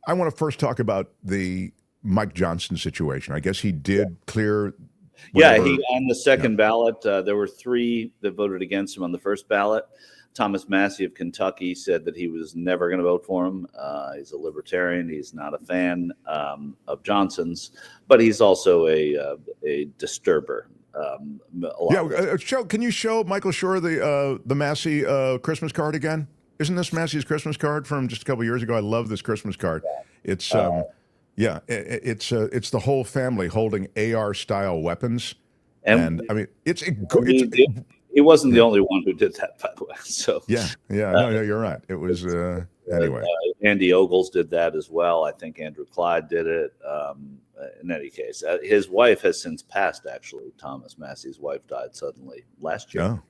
I want to first talk about the Mike Johnson situation. I guess he did clear Yeah, whatever. on the second ballot, there were 3 that voted against him on the first ballot. Thomas Massie of Kentucky said that he was never going to vote for him. He's a libertarian. He's not a fan of Johnson's, but he's also a disturber. Can you show Michael Shure the Massey Christmas card again? Isn't this Massey's Christmas card from just a couple years ago? I love this Christmas card. It's it's the whole family holding AR style weapons, and I mean he wasn't the only one who did that, by the way. So no, you're right. It was anyway. Andy Ogles did that as well. I think Andrew Clyde did it. In any case, his wife has since passed. Actually, Thomas Massey's wife died suddenly last year.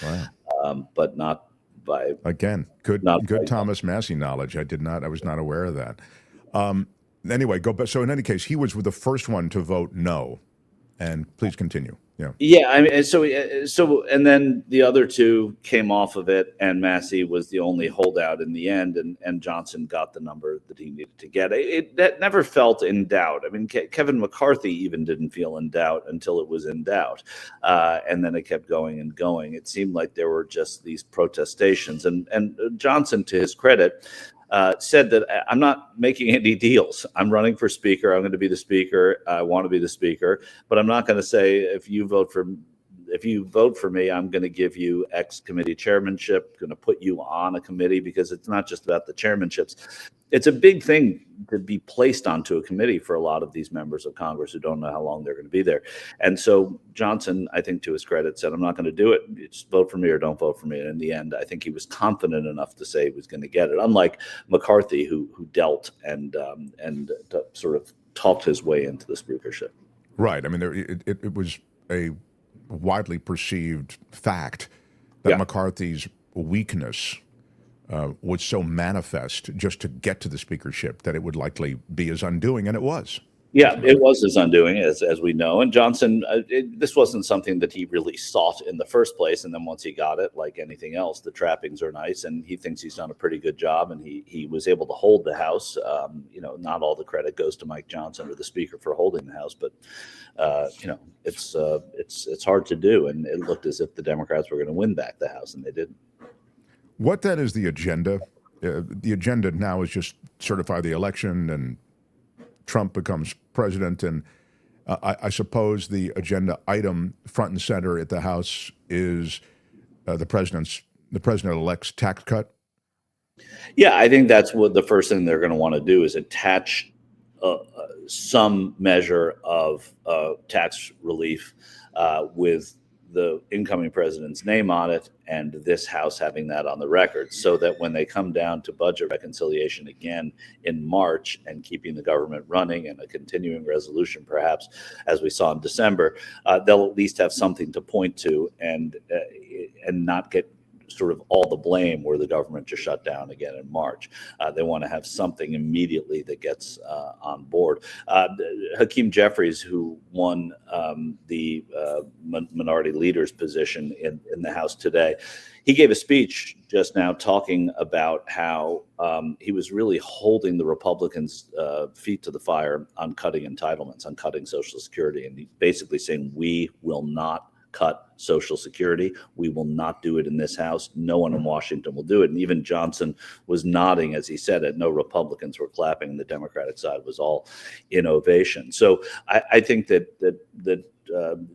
Oh, wow. But not by good Thomas Massey knowledge. I was not aware of that. Anyway, go back. So in any case, he was the first one to vote no. And please continue. Yeah. I mean, and then the other 2 came off of it, and Massey was the only holdout in the end, and Johnson got the number that he needed to get. That never felt in doubt. I mean, Kevin McCarthy even didn't feel in doubt until it was in doubt, and then it kept going and going. It seemed like there were just these protestations, and Johnson, to his credit, said that I'm not making any deals. I'm running for speaker. I'm going to be the speaker. I want to be the speaker, but I'm not going to say if you vote for me, I'm going to give you X committee chairmanship, going to put you on a committee, because it's not just about the chairmanships. It's a big thing to be placed onto a committee for a lot of these members of Congress who don't know how long they're going to be there. And so Johnson, I think to his credit, said, I'm not going to do it. You just vote for me or don't vote for me. And in the end, I think he was confident enough to say he was going to get it, unlike McCarthy, who dealt and sort of talked his way into the speakership. Right. I mean, it was a widely perceived fact that McCarthy's weakness was so manifest just to get to the speakership that it would likely be his undoing, and it was. Yeah, it was his undoing, as we know. And Johnson, this wasn't something that he really sought in the first place. And then once he got it, like anything else, the trappings are nice, and he thinks he's done a pretty good job. And he was able to hold the House. Not all the credit goes to Mike Johnson or the Speaker for holding the House, but it's hard to do. And it looked as if the Democrats were going to win back the House, and they didn't. What then is the agenda? The agenda now is just certify the election and Trump becomes president, and I suppose the agenda item front and center at the House is the president-elect's tax cut. Yeah, I think that's what the first thing they're going to want to do is attach some measure of tax relief with the incoming president's name on it, and this House having that on the record, so that when they come down to budget reconciliation again in March and keeping the government running and a continuing resolution, perhaps, as we saw in December, they'll at least have something to point to and not get sort of all the blame where the government just shut down again in March. They want to have something immediately that gets on board. Hakeem Jeffries, who won the minority leader's position in the House today, he gave a speech just now talking about how he was really holding the Republicans' feet to the fire on cutting entitlements, on cutting Social Security, and basically saying, we will not cut Social Security. We will not do it in this House. No one in Washington will do it. And even Johnson was nodding as he said it. No Republicans were clapping. The Democratic side was all in ovation. So I think that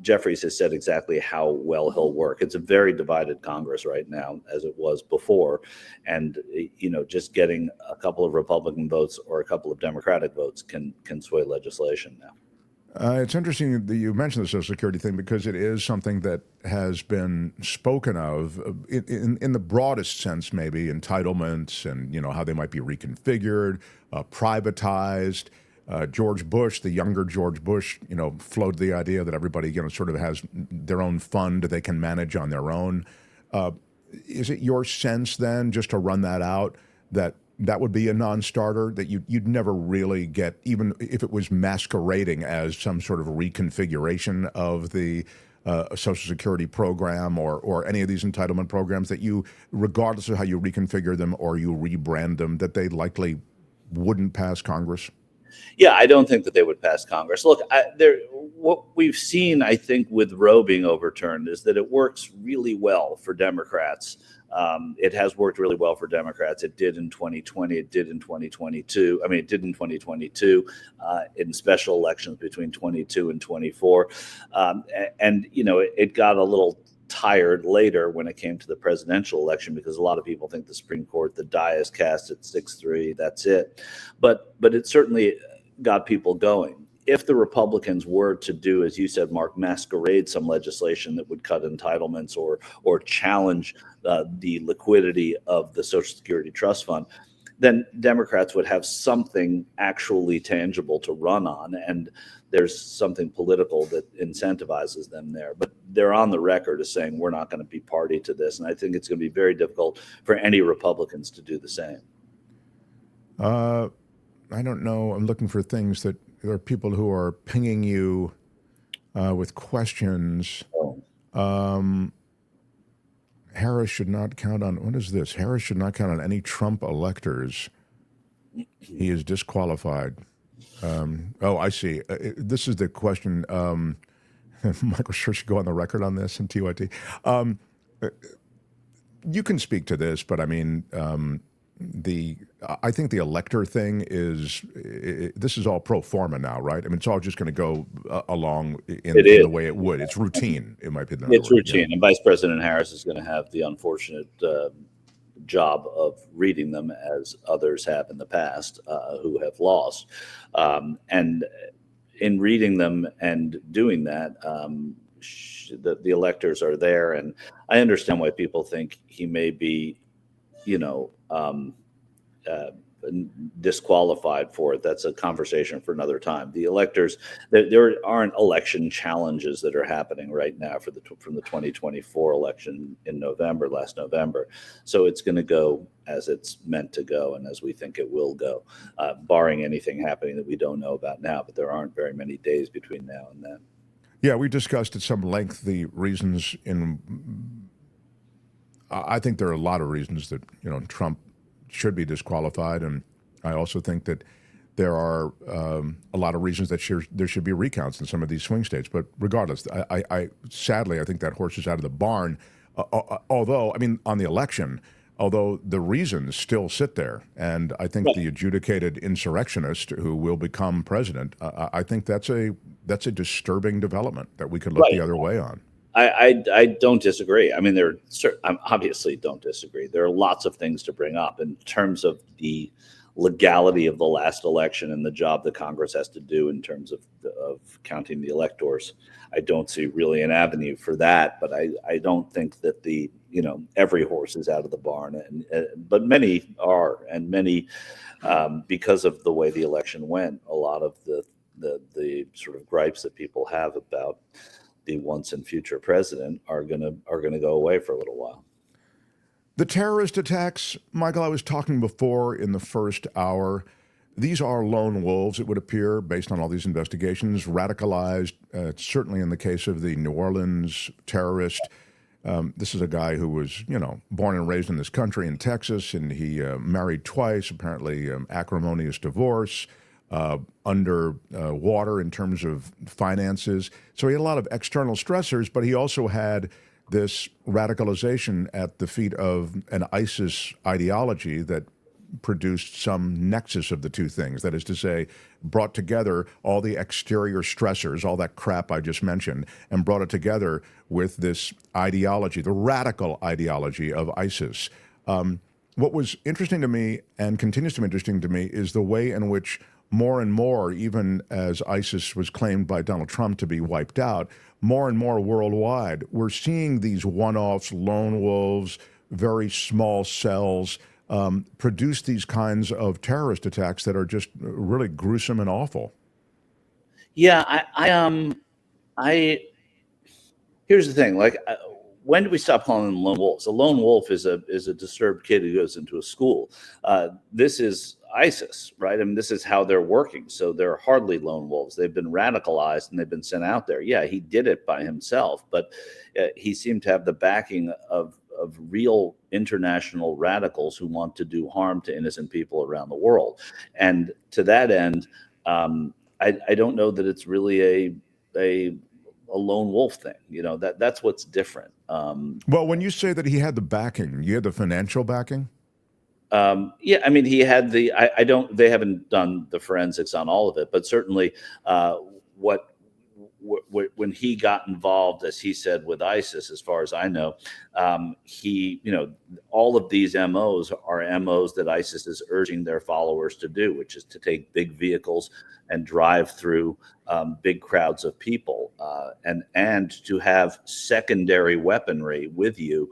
Jeffries has said exactly how well he'll work. It's a very divided Congress right now, as it was before. And, just getting a couple of Republican votes or a couple of Democratic votes can sway legislation now. It's interesting that you mentioned the Social Security thing, because it is something that has been spoken of in the broadest sense, maybe entitlements and how they might be reconfigured, privatized. George Bush, the younger George Bush, floated the idea that everybody sort of has their own fund they can manage on their own. Is it your sense then, just to run that out, that would be a non-starter, that you'd never really get, even if it was masquerading as some sort of reconfiguration of the Social Security program or any of these entitlement programs, that you, regardless of how you reconfigure them or you rebrand them, that they likely wouldn't pass Congress? Yeah, I don't think that they would pass Congress. Look, what we've seen, I think, with Roe being overturned is that it works really well for Democrats. It has worked really well for Democrats. It did in 2020. It did in 2022. I mean, it did in 2022 in special elections between 22 and 24. And it got a little tired later when it came to the presidential election because a lot of people think the Supreme Court, the die is cast at 6-3. That's it. But it certainly got people going. If the Republicans were to do, as you said, Mark, masquerade some legislation that would cut entitlements or challenge the liquidity of the Social Security Trust Fund, then Democrats would have something actually tangible to run on, and there's something political that incentivizes them there. But they're on the record as saying we're not going to be party to this, and I think it's going to be very difficult for any Republicans to do the same. I don't know. I'm looking for things that there are people who are pinging you with questions. Harris should not count on, what is this? Harris should not count on any Trump electors. He is disqualified. I see. This is the question. Michael Shure should go on the record on this in TYT. You can speak to this, but I mean, I think the elector thing this is all pro forma now, right? I mean, it's all just going to go along in the way it would. It's routine, in my opinion. It's routine, and Vice President Harris is going to have the unfortunate job of reading them as others have in the past who have lost. And in reading them and doing that, the electors are there, and I understand why people think he may be disqualified for it. That's a conversation for another time. The electors, there aren't election challenges that are happening right now from the 2024 election in last November. So it's going to go as it's meant to go and as we think it will go, barring anything happening that we don't know about now. But there aren't very many days between now and then. Yeah, we discussed at some length the reasons I think there are a lot of reasons that Trump should be disqualified, and I also think that there are a lot of reasons that there should be recounts in some of these swing states. But regardless, I sadly I think that horse is out of the barn. Although, I mean, on the election, although the reasons still sit there, and I think the adjudicated insurrectionist who will become president, I think that's a disturbing development that we could look the other way on. I don't disagree. I mean, I obviously don't disagree. There are lots of things to bring up in terms of the legality of the last election and the job that Congress has to do in terms of counting the electors. I don't see really an avenue for that, but I don't think that every horse is out of the barn, but many are, and many because of the way the election went. A lot of the sort of gripes that people have about the once and future president are gonna go away for a little while. The terrorist attacks, Michael, I was talking before in the first hour. These are lone wolves, it would appear, based on all these investigations, radicalized, certainly in the case of the New Orleans terrorist. This is a guy who was, born and raised in this country in Texas, and he married twice, apparently acrimonious divorce, under water in terms of finances. So he had a lot of external stressors, but he also had this radicalization at the feet of an ISIS ideology that produced some nexus of the two things. That is to say, brought together all the exterior stressors, all that crap I just mentioned, and brought it together with this ideology, the radical ideology of ISIS. What was interesting to me and continues to be interesting to me is the way in which more and more, even as ISIS was claimed by Donald Trump to be wiped out, more and more worldwide, we're seeing these one-offs, lone wolves, very small cells, produce these kinds of terrorist attacks that are just really gruesome and awful. Yeah, here's the thing. When do we stop calling them lone wolves? A lone wolf is a disturbed kid who goes into a school. This is ISIS, right? I mean, this is how they're working. So they're hardly lone wolves. They've been radicalized and they've been sent out there. Yeah, he did it by himself, but he seemed to have the backing of real international radicals who want to do harm to innocent people around the world. And to that end, I don't know that it's really a lone wolf thing. That's what's different. Well, when you say that he had the backing, you had the financial backing? Yeah, I mean, he had I don't, they haven't done the forensics on all of it, but certainly what, when he got involved, as he said, with ISIS, as far as I know, all of these MOs are MOs that ISIS is urging their followers to do, which is to take big vehicles and drive through big crowds of people, and to have secondary weaponry with you,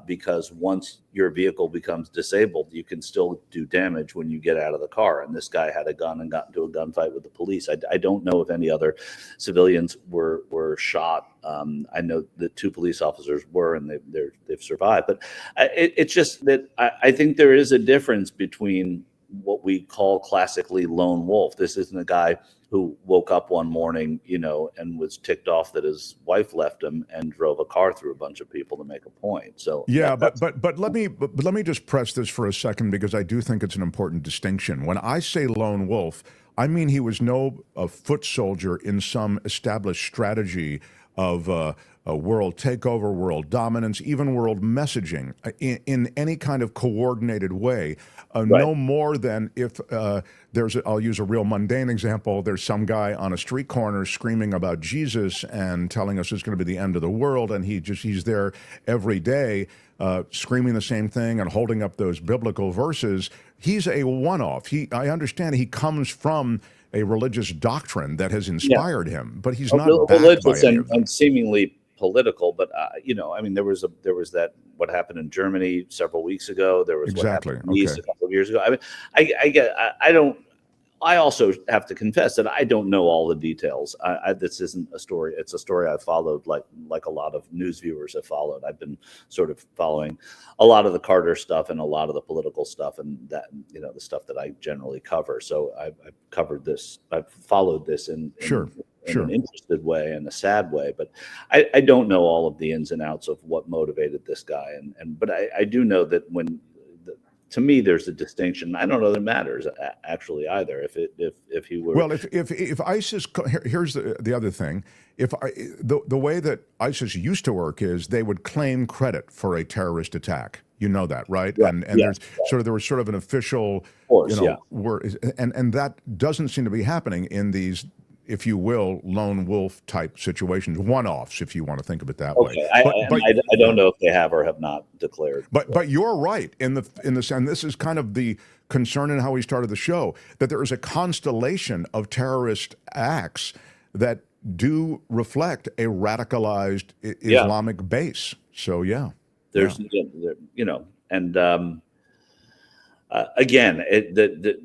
because once your vehicle becomes disabled, you can still do damage when you get out of the car. And this guy had a gun and got into a gunfight with the police. I don't know if any other civilians were shot. I know that 2 police officers were, and they've survived. But it's just that I think there is a difference between what we call classically lone wolf. This isn't a guy who woke up one morning, and was ticked off that his wife left him and drove a car through a bunch of people to make a point. So yeah, but let me just press this for a second, because I do think it's an important distinction. When I say lone wolf, I mean he was no foot soldier in some established strategy of a world takeover, world dominance, even world messaging in any kind of coordinated way. Right. No more than if I'll use a real mundane example. There's some guy on a street corner screaming about Jesus and telling us it's going to be the end of the world, and he's there every day screaming the same thing and holding up those biblical verses. He's a one-off. I understand he comes from a religious doctrine that has inspired him, but he's not backed by any of them. And seemingly political. But I mean, there was that what happened in Germany several weeks ago. There was exactly what happened in Nice a couple of years ago. I mean, I also have to confess that I don't know all the details. This isn't a story. It's a story I've followed like a lot of news viewers have followed. I've been sort of following a lot of the Carter stuff and a lot of the political stuff, and that, the stuff that I generally cover. So I've covered this. I've followed this in an interested way and a sad way, but I don't know all of the ins and outs of what motivated this guy. But I do know that to me, there's a distinction. I don't know that it matters actually either. If he were, well, if ISIS, here's the other thing. The way that ISIS used to work is they would claim credit for a terrorist attack. You know that, right? Yeah, and yeah, there was sort of an official, course, word, and that doesn't seem to be happening in these, if you will, lone wolf type situations, one-offs, if you want to think of it that way. I don't know if they have or have not declared. But you're right in the sense, and this is kind of the concern in how we started the show, that there is a constellation of terrorist acts that do reflect a radicalized Islamic base. So there's and again, the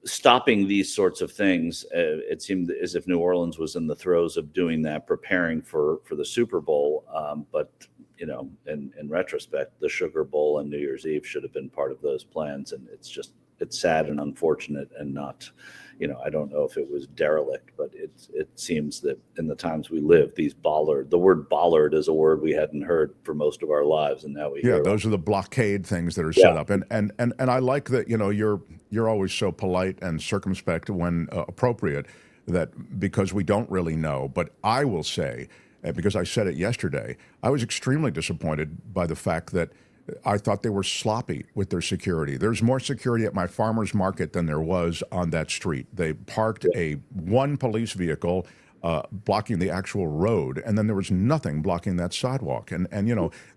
stopping these sorts of things, it seemed as if New Orleans was in the throes of doing that, preparing for the Super Bowl. But in retrospect, the Sugar Bowl and New Year's Eve should have been part of those plans, and it's sad and unfortunate, and not, I don't know if it was derelict, but it seems that in the times we live, the word bollard is a word we hadn't heard for most of our lives, and now we hear those are the blockade things that are set up, and I like that you're always so polite and circumspect when appropriate, that because we don't really know. But I will say, because I said it yesterday, I was extremely disappointed by the fact that I thought they were sloppy with their security. There's more security at my farmer's market than there was on that street. They parked one police vehicle blocking the actual road, and then there was nothing blocking that sidewalk. And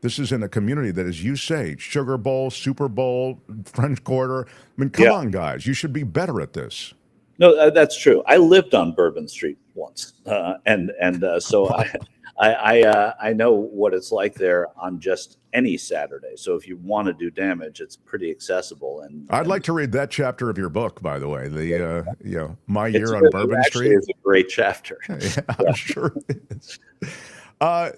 this is in a community that, as you say, Sugar Bowl, Super Bowl, French Quarter. I mean, come on, guys, you should be better at this. No, that's true. I lived on Bourbon Street once, so I know what it's like there on just any Saturday. So if you want to do damage, it's pretty accessible. And I'd like to read that chapter of your book, by the way. My Year on Bourbon Street is a great chapter. I'm sure it is.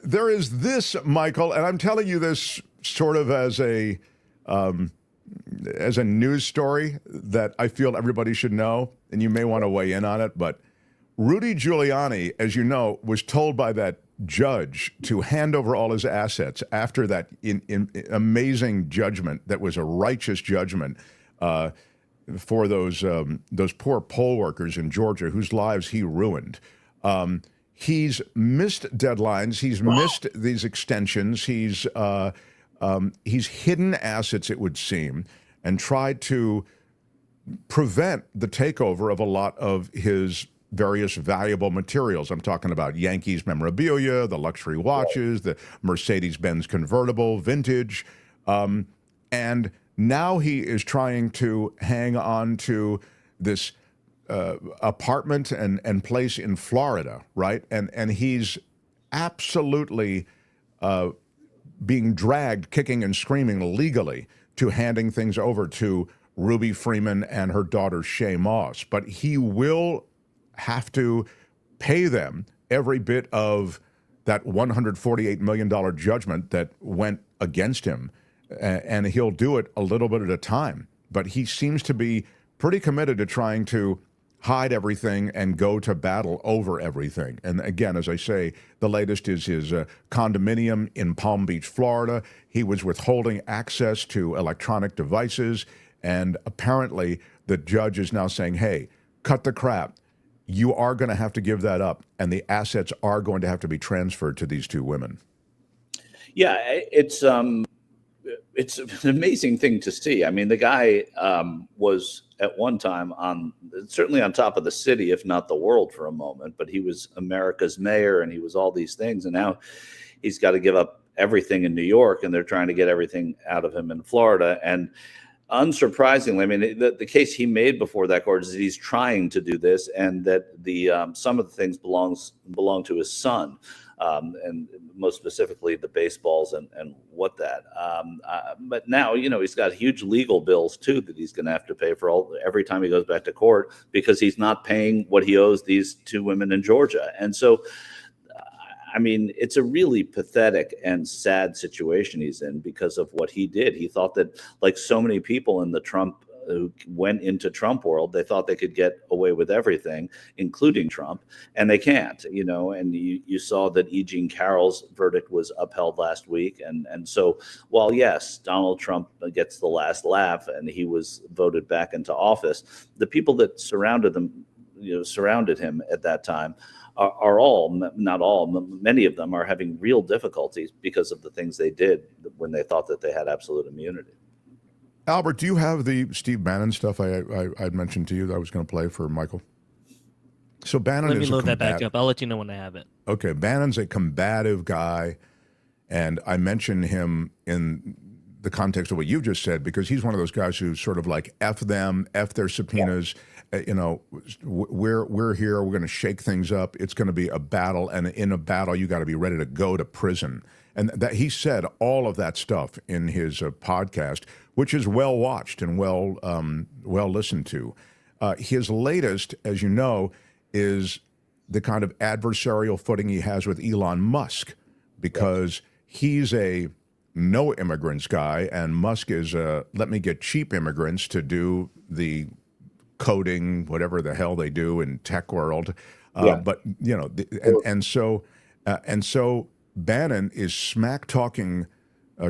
There is this, Michael, and I'm telling you this sort of as a news story that I feel everybody should know, and you may want to weigh in on it, but Rudy Giuliani, as you know, was told by that judge to hand over all his assets after that in amazing judgment that was a righteous judgment for those poor poll workers in Georgia whose lives he ruined. He's missed deadlines. He's missed these extensions. He's hidden assets, it would seem, and tried to prevent the takeover of a lot of his various valuable materials. I'm talking about Yankees memorabilia, the luxury watches, the Mercedes-Benz convertible, vintage. And now he is trying to hang on to this apartment and place in Florida, right? And he's absolutely being dragged, kicking and screaming legally to handing things over to Ruby Freeman and her daughter Shay Moss. But he will have to pay them every bit of that $148 million judgment that went against him. And he'll do it a little bit at a time. But he seems to be pretty committed to trying to hide everything and go to battle over everything. And again, as I say, the latest is his condominium in Palm Beach, Florida. He was withholding access to electronic devices. And apparently the judge is now saying, hey, cut the crap. You are going to have to give that up, and the assets are going to have to be transferred to these two women. Yeah, it's an amazing thing to see. I mean, the guy was at one time certainly on top of the city, if not the world for a moment, but he was America's mayor and he was all these things. And now he's got to give up everything in New York, and they're trying to get everything out of him in Florida. And unsurprisingly, I mean, the case he made before that court is that he's trying to do this, and that the some of the things belong to his son, and most specifically the baseballs and what that. But now, he's got huge legal bills too that he's going to have to pay for every time he goes back to court, because he's not paying what he owes these two women in Georgia. And so, I mean, it's a really pathetic and sad situation he's in because of what he did. He thought that, like so many people in the Trump who went into Trump world, they thought they could get away with everything, including Trump, and they can't, and you saw that E. Jean Carroll's verdict was upheld last week. And so while, yes, Donald Trump gets the last laugh and he was voted back into office, the people that surrounded him at that time are all, not all, many of them are having real difficulties because of the things they did when they thought that they had absolute immunity. Albert, do you have the Steve Bannon stuff I'd mentioned to you that I was going to play for Michael? So Bannon Let me load that back up. I'll let you know when I have it. Okay, Bannon's a combative guy, and I mention him in the context of what you just said because he's one of those guys who's sort of like F them, F their subpoenas. We're here. We're going to shake things up. It's going to be a battle, and in a battle, you got to be ready to go to prison. And that he said all of that stuff in his podcast, which is well watched and well listened to. His latest, as you know, is the kind of adversarial footing he has with Elon Musk, because he's a no immigrants guy, and Musk is let me get cheap immigrants to do the coding, whatever the hell they do in tech world. But so Bannon is smack talking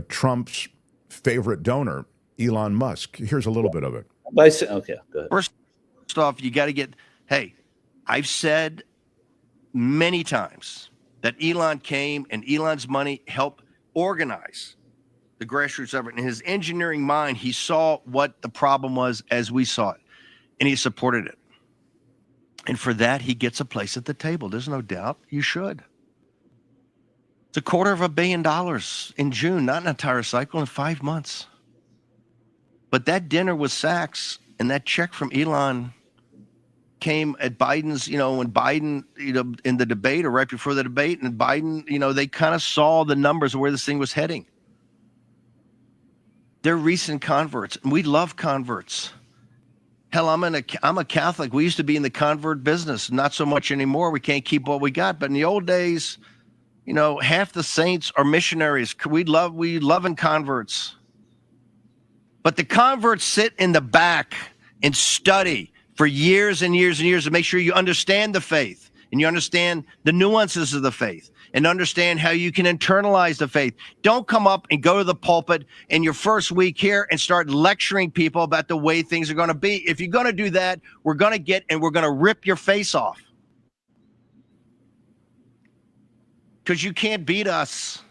Trump's favorite donor, Elon Musk. Here's a little bit of it. Okay, go ahead. First off, you got to get, hey, I've said many times that Elon came and Elon's money helped organize the grassroots effort. In his engineering mind, he saw what the problem was as we saw it, and he supported it. And for that, he gets a place at the table. There's no doubt. You should. It's $250 million in June, not an entire cycle, in 5 months. But that dinner with Sachs and that check from Elon came at Biden's, when Biden, in the debate or right before the debate, and Biden, they kind of saw the numbers of where this thing was heading. They're recent converts, and we love converts. Hell, I'm a Catholic. We used to be in the convert business, not so much anymore. We can't keep what we got. But in the old days, half the saints are missionaries. We loving converts. But the converts sit in the back and study for years and years and years to make sure you understand the faith and you understand the nuances of the faith and understand how you can internalize the faith. Don't come up and go to the pulpit in your first week here and start lecturing people about the way things are going to be. If you're going to do that, we're going to rip your face off. Because you can't beat us.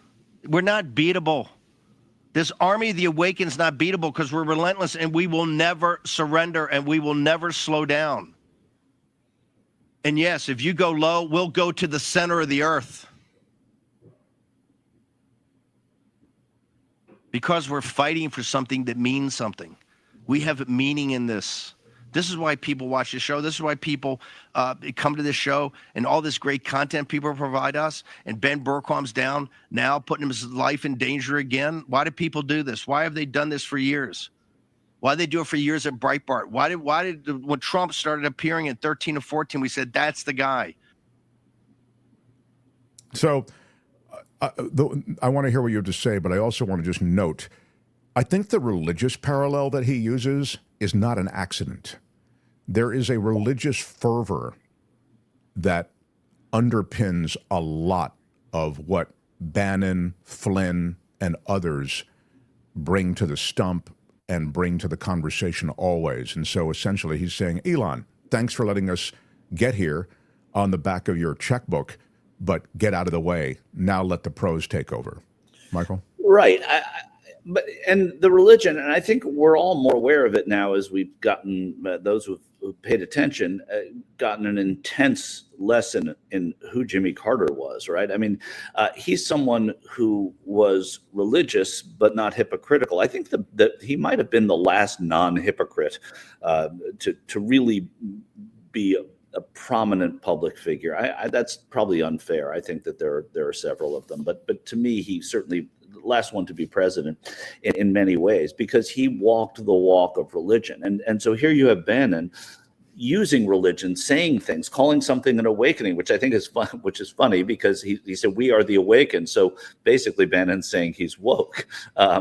We're not beatable. This army of the awakened is not beatable because we're relentless and we will never surrender and we will never slow down. And yes, if you go low, we'll go to the center of the earth. Because we're fighting for something that means something. We have meaning in this. This is why people watch the show. This is why people come to this show and all this great content people provide us. And Ben Berquam's down now, putting his life in danger again. Why do people do this? Why have they done this for years? Why did they do it for years at Breitbart? Why did when Trump started appearing in 13 and 14, we said, that's the guy. So I want to hear what you have to say, but I also want to just note, I think the religious parallel that he uses is not an accident. There is a religious fervor that underpins a lot of what Bannon, Flynn, and others bring to the stump and bring to the conversation always. And so essentially he's saying, Elon, thanks for letting us get here on the back of your checkbook, but get out of the way. Now let the pros take over. Michael? Right. And the religion, and I think we're all more aware of it now as we've gotten, those who've paid attention, gotten an intense lesson in who Jimmy Carter was, right? I mean, he's someone who was religious but not hypocritical. I think that he might have been the last non-hypocrite to really be a prominent public figure. That's probably unfair. I think that there are several of them, but to me, he certainly last one to be president in many ways, because he walked the walk of religion. And so here you have Bannon using religion, saying things, calling something an awakening, which I think is fun, which is funny because he said, we are the awakened. So basically Bannon's saying he's woke,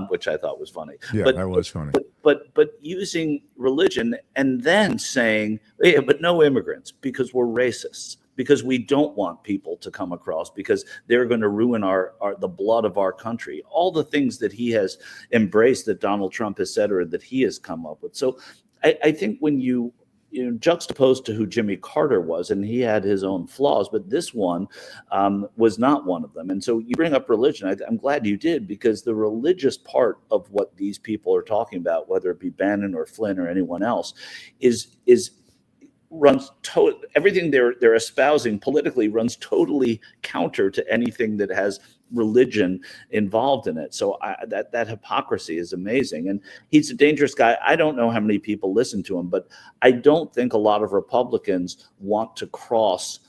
which I thought was funny. Yeah, that was funny. But using religion and then saying, yeah, but no immigrants because we're racists, because we don't want people to come across, because they're going to ruin the blood of our country. All the things that he has embraced, that Donald Trump has said, or that he has come up with. So I think when you juxtaposed to who Jimmy Carter was, and he had his own flaws, but this one was not one of them. And so you bring up religion. I'm glad you did, because the religious part of what these people are talking about, whether it be Bannon or Flynn or anyone else, runs everything they're espousing politically runs totally counter to anything that has religion involved in it. So that hypocrisy is amazing. And he's a dangerous guy. I don't know how many people listen to him, but I don't think a lot of Republicans want to cross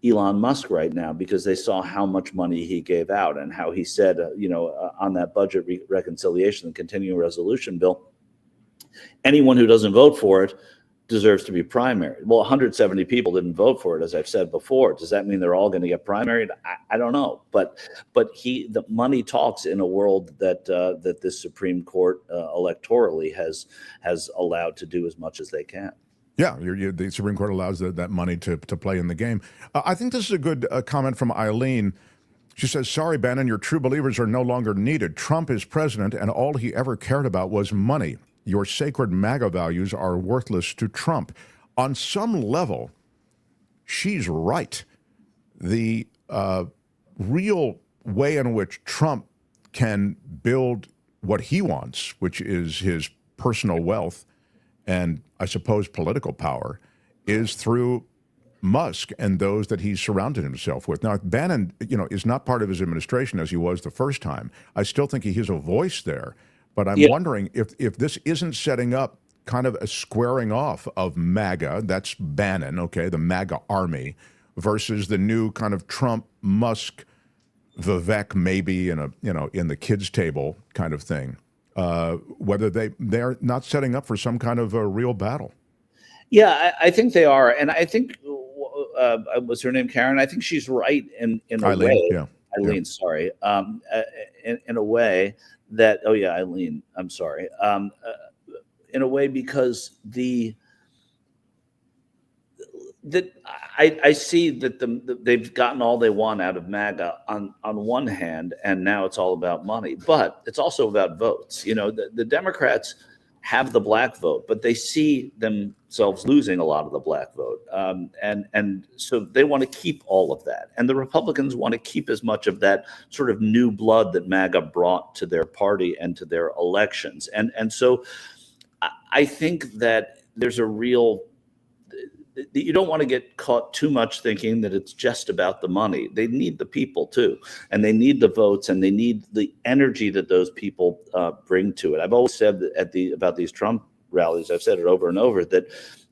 Elon Musk right now, because they saw how much money he gave out and how he said, on that budget reconciliation and continuing resolution bill, anyone who doesn't vote for it deserves to be primaried. Well, 170 people didn't vote for it, as I've said before. Does that mean they're all going to get primaried? I don't know. But the money talks in a world that this Supreme Court electorally has allowed to do as much as they can. Yeah, the Supreme Court allows that money to play in the game. I think this is a good comment from Eileen. She says, sorry, Bannon, your true believers are no longer needed. Trump is president, and all he ever cared about was money. Your sacred MAGA values are worthless to Trump. On some level, she's right. The real way in which Trump can build what he wants, which is his personal wealth and, I suppose, political power, is through Musk and those that he's surrounded himself with. Now, Bannon, is not part of his administration as he was the first time. I still think he has a voice there. But I'm wondering if this isn't setting up kind of a squaring off of MAGA, that's Bannon, okay, the MAGA army, versus the new kind of Trump, Musk, Vivek maybe in the kids' table kind of thing. Whether they're not setting up for some kind of a real battle. Yeah, I think they are, and I think was her name Karen? I think she's right in a Eileen, way. yeah. Eileen, yeah. Sorry, in a way. Eileen, I'm sorry. In a way, because I see that they've gotten all they want out of MAGA on one hand, and now it's all about money. But it's also about votes. You know, the Democrats have the black vote, but they see themselves losing a lot of the black vote, and so they want to keep all of that. And the Republicans want to keep as much of that sort of new blood that MAGA brought to their party and to their elections. And so I think that there's a real, you don't want to get caught too much thinking that it's just about the money. They need the people too, and they need the votes, and they need the energy that those people bring to it. I've always said that about these Trump rallies, I've said it over and over, that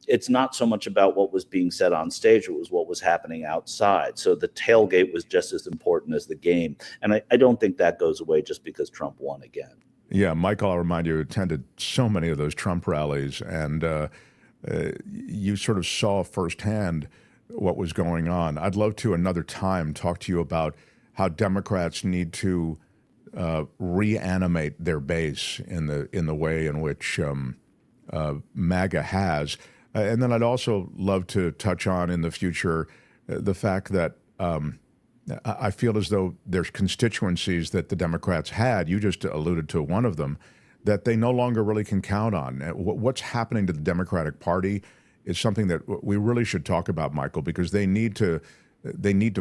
it's not so much about what was being said on stage, it was what was happening outside. So the tailgate was just as important as the game. And I don't think that goes away just because Trump won again. Yeah, Michael, I'll remind you, attended so many of those Trump rallies, and you sort of saw firsthand what was going on. I'd love to another time talk to you about how Democrats need to reanimate their base in the way in which MAGA has. And then I'd also love to touch on in the future the fact that I feel as though there's constituencies that the Democrats had, you just alluded to one of them, that they no longer really can count on. What's happening to the Democratic Party is something that we really should talk about, Michael, because they need to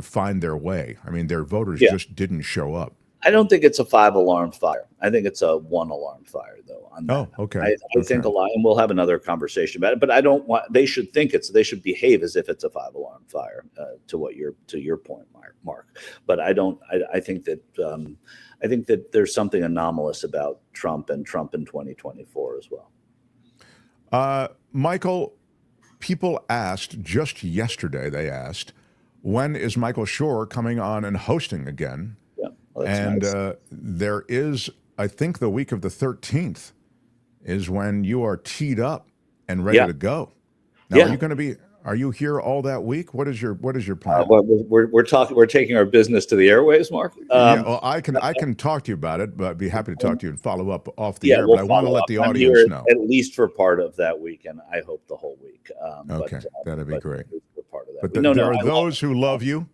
find their way. I mean, their voters just didn't show up. I don't think it's a 5-alarm fire. I think it's a 1-alarm fire, though. On that. Oh, okay. I think a lot, and we'll have another conversation about it. But I don't want. They should think they should behave as if it's a 5-alarm fire. To your point, Mark. But I don't. I think that. I think that there's something anomalous about Trump in 2024 as well. Michael, people asked just yesterday. They asked, when is Michael Shure coming on and hosting again? Well, and nice. There is, I think, the week of the 13th is when you are teed up and ready to go. Now, are you going to be? Are you here all that week? What is your plan? We're taking our business to the airwaves, Mark. Yeah, well, I can talk to you about it, but I'd be happy to talk to you and follow up off the air. But I want to let the audience know. At least for part of that week, and I hope the whole week. Okay, that'd be great. For part of that but there are those who love you,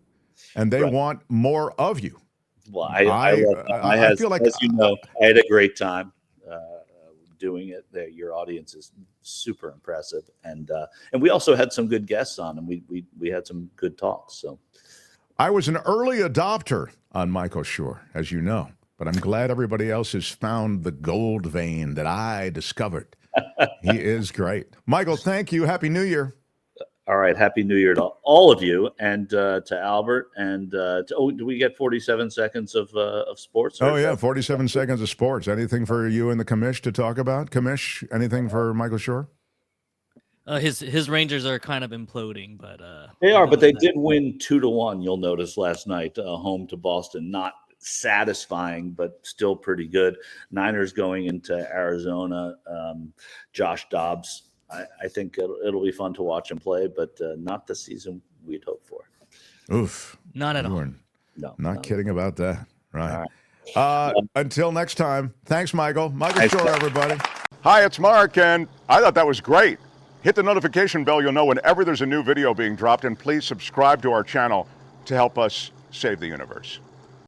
and they want more of you. Well, I feel like, as you know, I had a great time doing it. Your audience is super impressive, and we also had some good guests on, and we had some good talks. So, I was an early adopter on Michael Shure, as you know, but I'm glad everybody else has found the gold vein that I discovered. He is great, Michael. Thank you. Happy New Year. All right. Happy New Year to all of you, and to Albert, and do we get 47 seconds of sports? Oh, yeah, 47 seconds of sports. Anything for you and the commish to talk about? Commish, anything for Michael Shure? His Rangers are kind of imploding, but they are. But they did win 2-1. You'll notice last night, home to Boston. Not satisfying, but still pretty good. Niners going into Arizona. Josh Dobbs. I think it'll be fun to watch him play, but not the season we'd hoped for. Oof. Not at all. No, not kidding about that. Right. Until next time, thanks, Michael. Michael Shure, everybody. Hi, it's Mark, and I thought that was great. Hit the notification bell. You'll know whenever there's a new video being dropped, and please subscribe to our channel to help us save the universe.